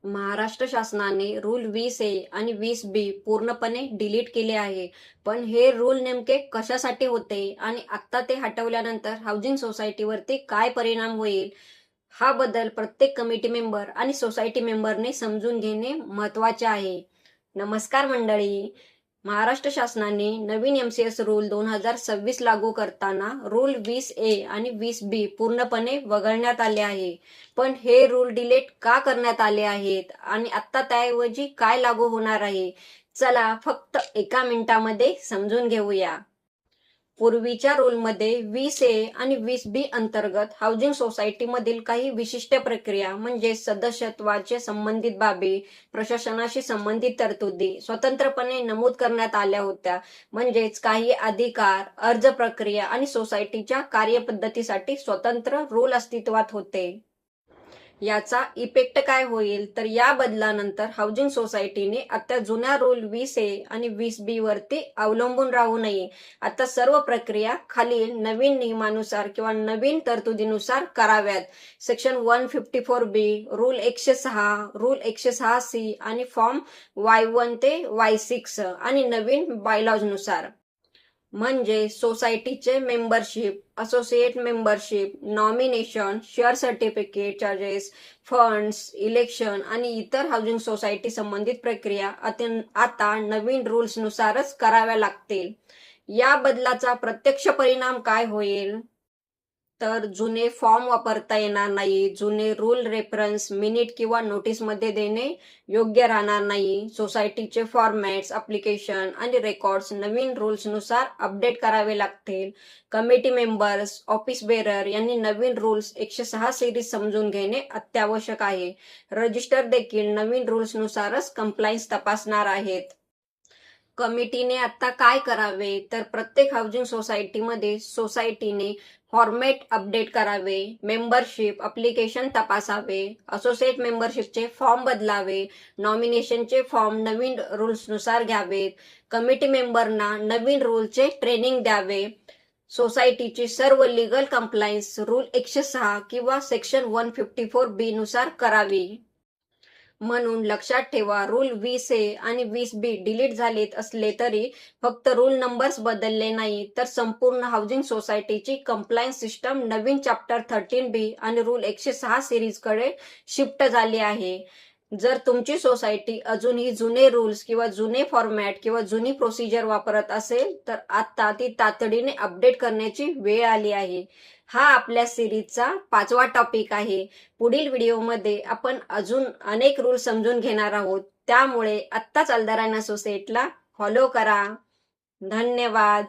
महाराष्ट्र शासनाने rule 20A आणि 20B पूर्णपणे डिलीट केले आहे. पण हे रूल नेमके कशासाठी होते आणि आता ते हटवल्यानंतर हाऊसिंग सोसायटीवरती काय परिणाम होईल, हा बदल प्रत्येक कमिटी मेंबर आणि सोसायटी मेंबरने समजून घेणे महत्त्वाचे आहे. नमस्कार मंडळी. महाराष्ट्र शासनाने नवीन MCS रूल 2026 लागू करताना रूल 20A आणि 20B पूर्णपणे वगळण्यात आले आहे. पण हे रूल डिलीट का करण्यात आले आहेत आणि आता त्याऐवजी काय लागू होणार आहे, चला फक्त एका मिनिटामध्ये समजून घेऊया. पूर्वीच्या रूलमध्ये 20A आणि 20B अंतर्गत हाऊसिंग सोसायटीमधील काही विशिष्ट प्रक्रिया म्हणजे सदस्यत्वाचे संबंधित बाबी, प्रशासनाशी संबंधित तरतुदी स्वतंत्रपणे नमूद करण्यात आल्या होत्या. म्हणजेच काही अधिकार, अर्ज प्रक्रिया आणि सोसायटीच्या कार्यपद्धतीसाठी स्वतंत्र रूल अस्तित्वात होते. याचा इफेक्ट काय होईल तर या बदलानंतर हाऊसिंग सोसायटीने आता जुन्या रूल 20A आणि 20B वरती अवलंबून राहू नये. आता सर्व प्रक्रिया खालील नवीन नियमानुसार किंवा नवीन तरतुदीनुसार कराव्यात. Section 154B, rule 106, rule 106C आणि फॉर्म Y1 ते Y6 आणि नवीन बायलॉज नुसार. म्हणजे सोसायटीचे membership, associate membership, nomination, share certificate charges, funds, election आणि इतर हाऊसिंग सोसायटी संबंधित प्रक्रिया आता नवीन रूल्स नुसारच कराव्या लागतील. या बदलाचा प्रत्यक्ष परिणाम काय होईल तर जुने फॉर्म वापरता येणार नाही, जुने रूल रेफरन्स मिनिट किंवा नोटीसमध्ये देणे योग्य राहणार नाही. सोसायटीचे फॉर्मॅट्स, ॲप्लिकेशन आणि रेकॉर्ड्स नवीन रूल्सनुसार अपडेट करावे लागतील. कमिटी मेंबर्स, ऑफिस बेरर यांनी नवीन रूल्स 106 सिरीज समजून घेणे अत्यावश्यक आहे. रजिस्टर देखील नवीन रूल्सनुसारच कंप्लायन्स तपासणार आहेत. कमिटीने आता काय करावे तर प्रत्येक हाऊसिंग सोसायटीमध्ये सोसायटीने फॉर्मॅट अपडेट करावे, मेंबरशिप ॲप्लिकेशन तपासावे, असोसिएट मेंबरशिपचे फॉर्म बदलावे, नॉमिनेशनचे फॉर्म नवीन रूल्सनुसार घ्यावेत, कमिटी मेंबरना नवीन रूलचे ट्रेनिंग द्यावे, सोसायटीची सर्व लीगल कंप्लायन्स रूल 106 किंवा सेक्शन 154B नुसार करावी. म्हणून लक्षात ठेवा, रूल 20A आणि 20B डिलीट झालेत असले तरी फक्त रूल नंबर्स बदलले नाही तर संपूर्ण हाऊसिंग सोसायटीची कंप्लायन्स सिस्टम नवीन चॅप्टर 13B आणि रूल 106 सिरीजकडे शिफ्ट झाली आहे. जर तुमची सोसायटी अजूनही जुने रूल्स किंवा जुने फॉर्मॅट किंवा जुनी प्रोसिजर वापरत असेल तर आता ती तातडीने अपडेट करण्याची वेळ आली आहे. हा आपल्या सिरीजचा 5वा टॉपिक आहे. पुढील व्हिडिओमध्ये आपण अजून अनेक रूल समजून घेणार आहोत. त्यामुळे आत्ताच अलदारान असोसिएटला फॉलो करा. धन्यवाद.